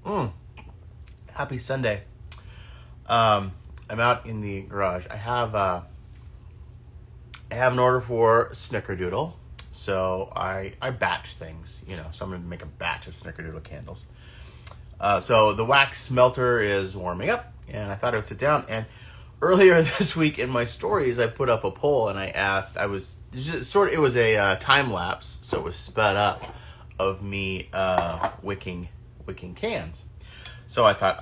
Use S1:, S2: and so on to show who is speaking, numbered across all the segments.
S1: Happy Sunday. I'm out in the garage. I have an order for Snickerdoodle, so I batch things, so I'm going to make a batch of Snickerdoodle candles. So the wax smelter is warming up, and I thought I would sit down. And earlier this week in my stories, I put up a poll, and I asked, it was a time lapse, so it was sped up of me wicking cans. So I thought,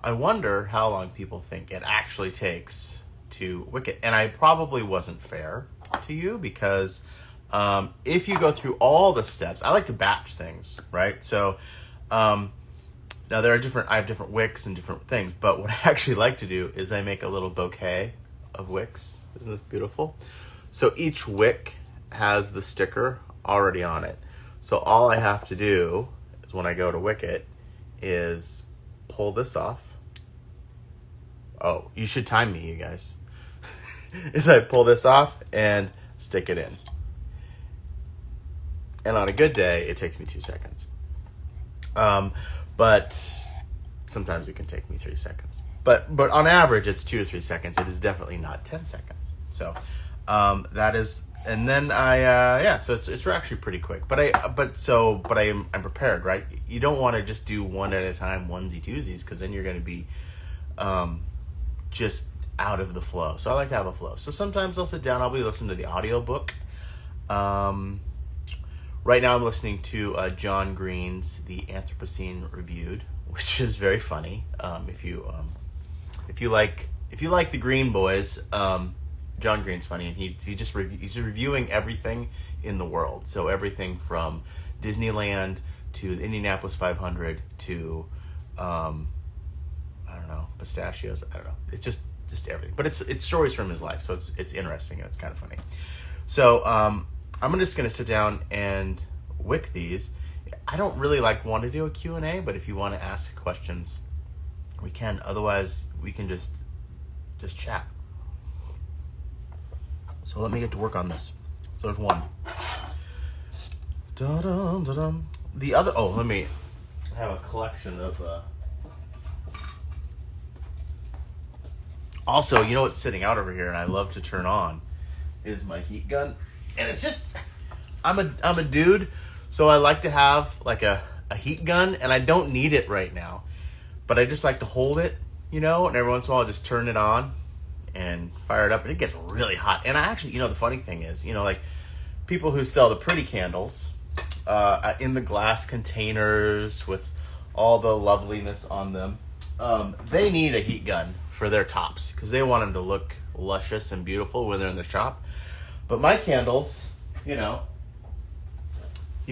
S1: I wonder how long people think it actually takes to wick it. And I probably wasn't fair to you because if you go through all the steps, I like to batch things, right? So now I have different wicks and different things, but what I actually like to do is I make a little bouquet of wicks. Isn't this beautiful? So each wick has the sticker already on it. So all I have to do is when I go to wick it is pull this off. Oh, you should time me, you guys. Is I pull this off and stick it in. And on a good day, it takes me 2 seconds. But sometimes it can take me 3 seconds. But on average, it's 2 to 3 seconds. It is definitely not 10 seconds. So that is, and then so it's actually pretty quick. I'm prepared, right? You don't want to just do one at a time, onesie twosies, because then you're going to be just out of the flow. So I like to have a flow. So sometimes I'll sit down, I'll be listening to the audiobook. Right now I'm listening to John Green's The Anthropocene Reviewed, which is very funny. If you like the Green Boys, John Green's funny, and he's reviewing everything in the world. So everything from Disneyland to the Indianapolis 500 to pistachios. I don't know. It's just everything. But it's stories from his life, so it's interesting and it's kind of funny. So I'm just going to sit down and wick these. I don't really want to do a Q&A, but if you want to ask questions, we can. Otherwise, we can just chat. So let me get to work on this. So there's one. Da-dum, da-dum. The other, let me have a collection of... Also, you know what's sitting out over here and I love to turn on is my heat gun. And it's just, I'm a dude, so I like to have like a heat gun, and I don't need it right now. But I just like to hold it, and every once in a while I'll just turn it on and fire it up, and it gets really hot. And I actually, the funny thing is, people who sell the pretty candles in the glass containers with all the loveliness on them, they need a heat gun for their tops because they want them to look luscious and beautiful when they're in the shop. But my candles, you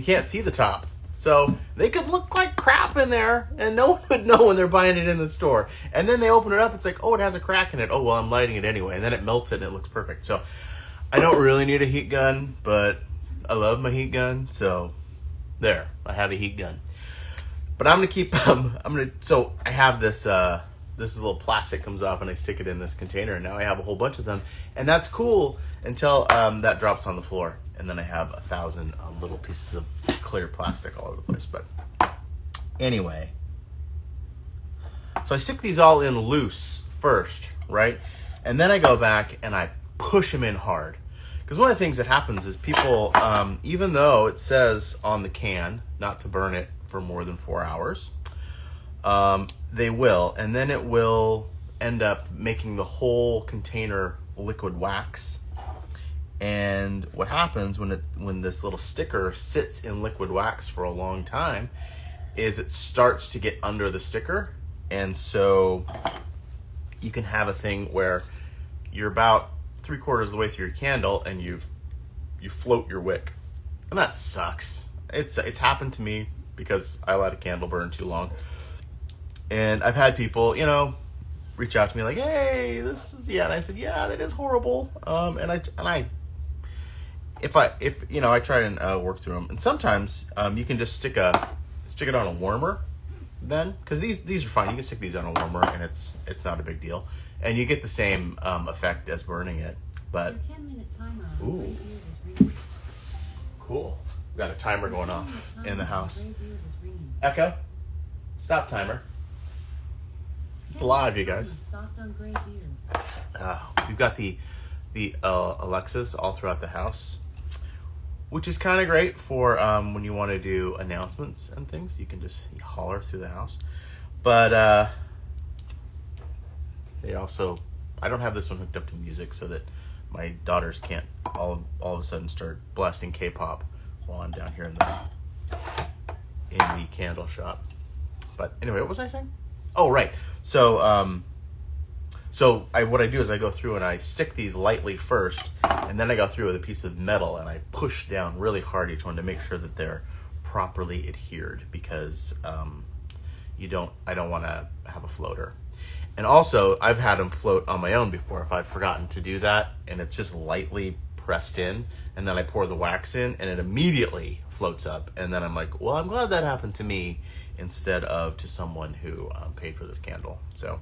S1: can't see the top. So they could look like crap in there, and no one would know when they're buying it in the store. And then they open it up, it's like, it has a crack in it. Oh, well, I'm lighting it anyway. And then it melts it, and it looks perfect. So I don't really need a heat gun, but I love my heat gun. So there, I have a heat gun. But I'm going to keep, so I have this, this little plastic comes off, and I stick it in this container, and now I have a whole bunch of them. And that's cool until that drops on the floor. And then I have 1,000 little pieces of clear plastic all over the place. But anyway, so I stick these all in loose first, right? And then I go back and I push them in hard. Because one of the things that happens is people, even though it says on the can not to burn it for more than 4 hours, they will. And then it will end up making the whole container liquid wax. And what happens when this little sticker sits in liquid wax for a long time is it starts to get under the sticker. And so you can have a thing where you're about 3/4 of the way through your candle and you float your wick. And that sucks. It's happened to me because I let a candle burn too long. And I've had people, reach out to me like, hey, this is, and I said, yeah, that is horrible. And I try and work through them. And sometimes you can just stick it on a warmer then, because these are fine. You can stick these on a warmer and it's not a big deal. And you get the same effect as burning it. But
S2: a 10-minute timer.
S1: Ooh. Cool. We got a timer going off in the house. Echo? Stop timer. It's live, you guys.
S2: Stocked on gray beer.
S1: We've got the Alexas all throughout the house, which is kind of great for when you want to do announcements and things. You can just holler through the house. But they also, I don't have this one hooked up to music so that my daughters can't all of a sudden start blasting K-pop while I'm down here in the candle shop. But anyway, what was I saying? Oh, right. So what I do is I go through and I stick these lightly first, and then I go through with a piece of metal and I push down really hard each one to make sure that they're properly adhered, because I don't want to have a floater. And also, I've had them float on my own before if I've forgotten to do that, and it's just lightly pressed in, and then I pour the wax in, and it immediately floats up, and then I'm like, well, I'm glad that happened to me instead of to someone who paid for this candle. So,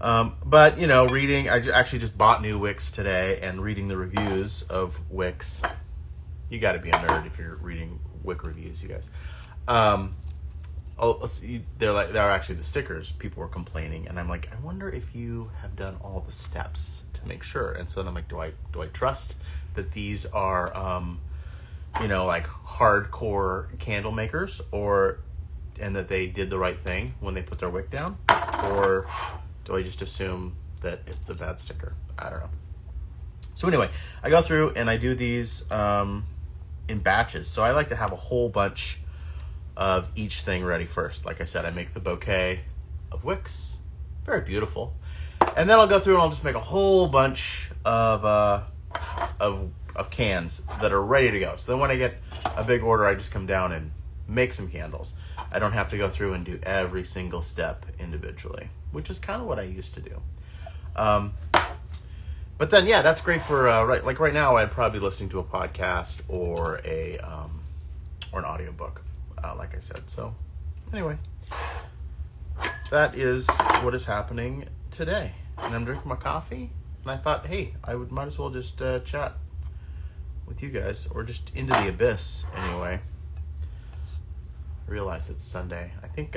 S1: but reading, I actually just bought new wicks today, and reading the reviews of wicks. You got to be a nerd if you're reading wick reviews, you guys. They're actually the stickers. People were complaining, and I'm like, I wonder if you have done all the steps to make sure. And so then I'm like, do I trust that these are like hardcore candle makers, and that they did the right thing when they put their wick down, or do I just assume that it's the bad sticker? I don't know. So anyway, I go through and I do these in batches. So I like to have a whole bunch of each thing ready first. Like I said, I make the bouquet of wicks, very beautiful, and then I'll go through and I'll just make a whole bunch of cans that are ready to go. So then when I get a big order, I just come down and make some candles. I don't have to go through and do every single step individually, which is kind of what I used to do. But then, yeah, that's great for right now. I'd probably be listening to a podcast or an audiobook, like I said. So anyway, that is what is happening today. And I'm drinking my coffee, and I thought, hey, might as well just chat with you guys, or just into the abyss anyway. I realize it's Sunday. I think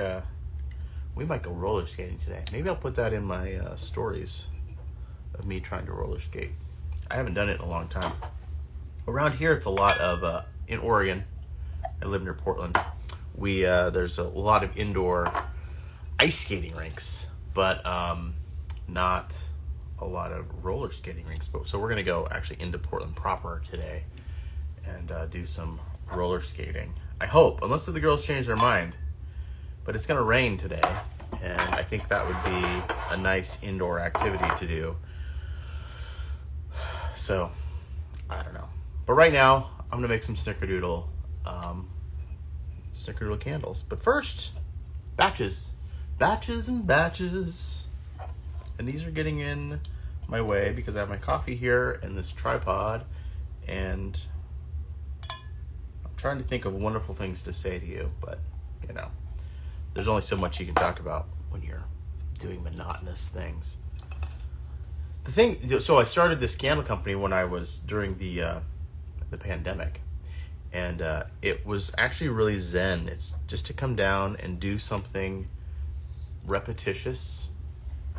S1: we might go roller skating today. Maybe I'll put that in my stories of me trying to roller skate. I haven't done it in a long time. Around here, it's a lot of in Oregon. I live near Portland. There's a lot of indoor ice skating rinks, but not a lot of roller skating rinks. So we're gonna go actually into Portland proper today and do some roller skating. I hope, unless the girls change their mind. But it's gonna rain today, and I think that would be a nice indoor activity to do. So, I don't know. But right now, I'm gonna make some snickerdoodle candles. But first, batches and batches. And these are getting in my way because I have my coffee here and this tripod, and I'm trying to think of wonderful things to say to you, but there's only so much you can talk about when you're doing monotonous things. So I started this candle company when I was during the pandemic, and it was actually really zen. It's just to come down and do something repetitious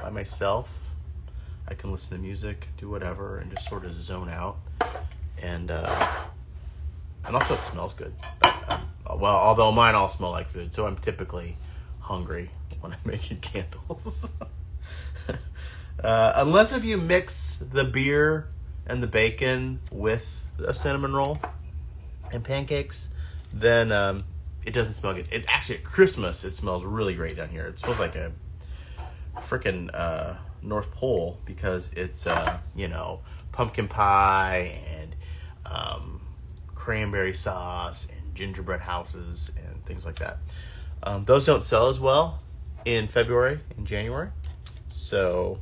S1: by myself. I can listen to music, do whatever, and just sort of zone out. And also it smells good. Well, although mine all smell like food, so I'm typically hungry when I'm making candles. Unless if you mix the beer and the bacon with a cinnamon roll and pancakes, then it doesn't smell good. It actually, at Christmas, it smells really great down here. It smells like a frickin' North Pole, because it's pumpkin pie and cranberry sauce and gingerbread houses and things like that. Those don't sell as well in February and January, so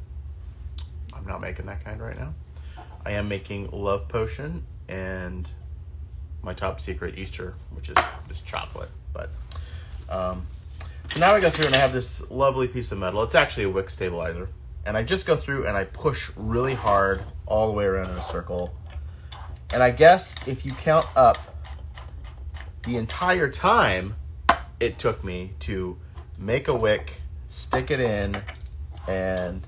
S1: I'm not making that kind right now. I am making Love Potion and my top secret Easter, which is just chocolate. But so now I go through and I have this lovely piece of metal. It's actually a wick stabilizer. And I just go through and I push really hard all the way around in a circle. And I guess if you count up the entire time it took me to make a wick, stick it in, and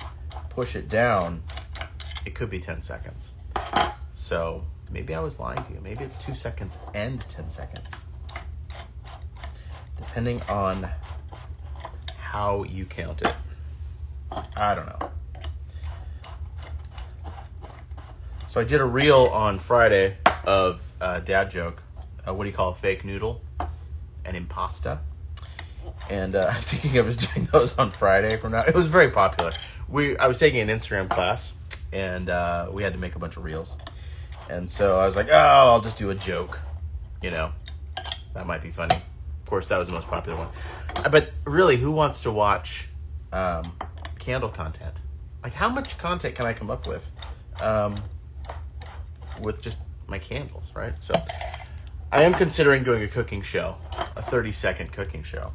S1: push it down, it could be 10 seconds. So maybe I was lying to you. Maybe it's 2 seconds and 10 seconds. Depending on how you count it. I don't know. So I did a reel on Friday of a dad joke. What do you call a fake noodle? An impasta. And I'm thinking I was doing those on Friday from now. It was very popular. I was taking an Instagram class, and we had to make a bunch of reels. And so I was like, oh, I'll just do a joke. You know, that might be funny. Of course, that was the most popular one. But really, who wants to watch candle content? Like, how much content can I come up with just my candles, right? So I am considering doing a cooking show, a 30-second cooking show.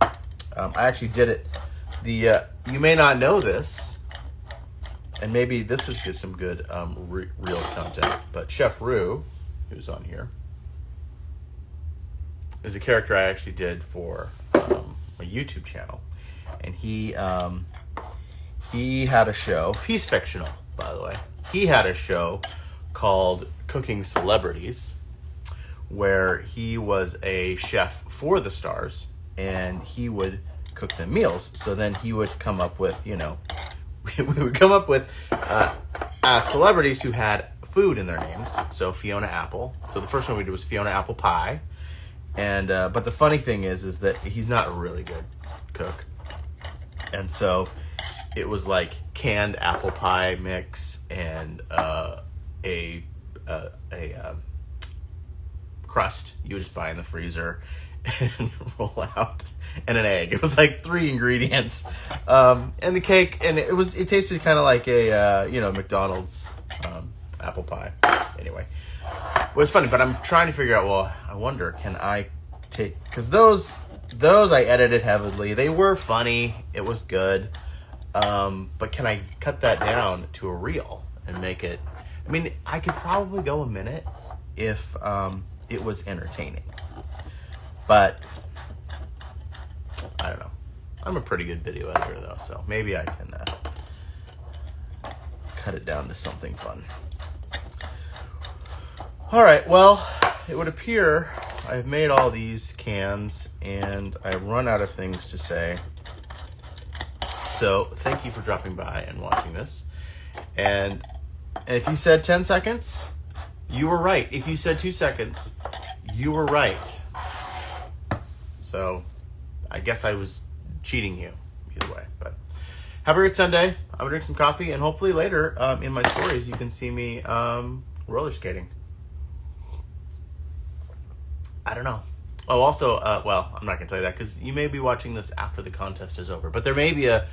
S1: I actually did it. You may not know this, and maybe this is just some good Reels content, but Chef Rue, who's on here, is a character I actually did for my YouTube channel. And he had a show. He's fictional, by the way. He had a show called Cooking Celebrities, where he was a chef for the stars, and he would cook them meals. So then he would come up with, we would come up with celebrities who had food in their names. So Fiona Apple. So the first one we did was Fiona Apple Pie. And but the funny thing is that he's not a really good cook. And so it was like canned apple pie mix and a crust you would just buy in the freezer and roll out, and an egg. It was like 3 ingredients, and the cake, and it tasted kind of like a McDonald's apple pie. Anyway, it was funny, but I'm trying to figure out. Well, I wonder, can I take, because those I edited heavily. They were funny. It was good, but can I cut that down to a reel and make it? I mean, I could probably go a minute if it was entertaining. But I don't know. I'm a pretty good video editor, though, so maybe I can cut it down to something fun. All right, well, it would appear I've made all these cans, and I've run out of things to say. So thank you for dropping by and watching this. And if you said 10 seconds, you were right. If you said 2 seconds, you were right. So I guess I was cheating you either way. But have a great Sunday. I'm going to drink some coffee, and hopefully later in my stories you can see me roller skating. I don't know. Oh, also, well, I'm not going to tell you that because you may be watching this after the contest is over. But there may be a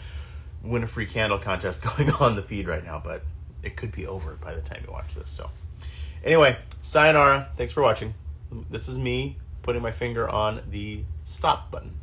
S1: win a free candle contest going on the feed right now, but it could be over by the time you watch this. So anyway, sayonara. Thanks for watching. This is me putting my finger on the stop button.